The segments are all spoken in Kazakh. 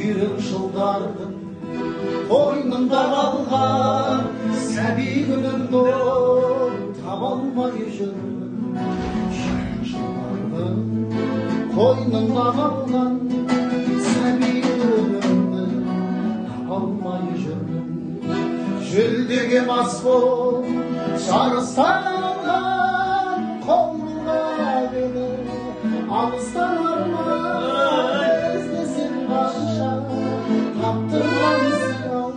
Büyük жылдардың қойнында қалған сәби күнімді таба алмай жүрмін. Жылдардың қойнында қалған сәби күнімді таба алмай жүрмін. Жүлдеге мас болып жарыстан алған қолға бені алыстан арман іздесем қанша таптырмайсың-ау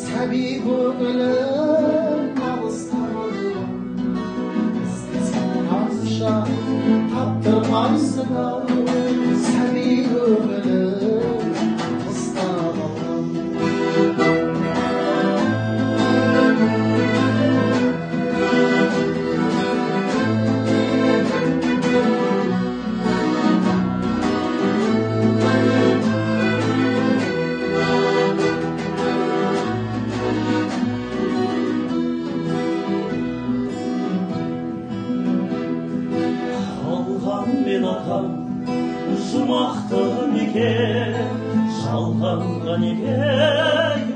сәби көңілім алыстан алған іздесем қанша таптырмайсың-ау сәби көңілім алыстан алған. Мен атам жұмақты неге жалғанған неге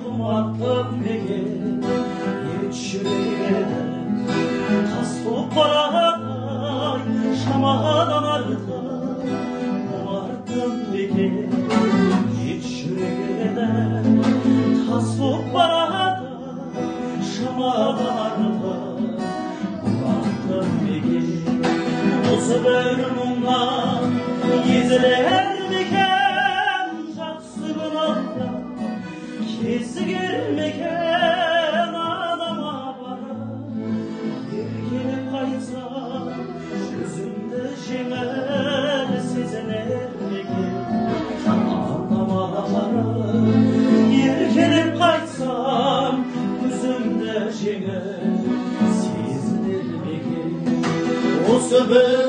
құмартып неге ет жүрегі тас болып барадай шамадан артып құмартып неге ет жүрегі тас болып барадай шамадан артып құмартып неге осы бір мұңнан езілер мекен жақсы күн алда кезігер мекен анама барып еркелеп қайтсам жүзімді жеңіл сезінер мекен анама барып еркелеп қайтсам жүзімді жеңіл сезінер мекен осы бір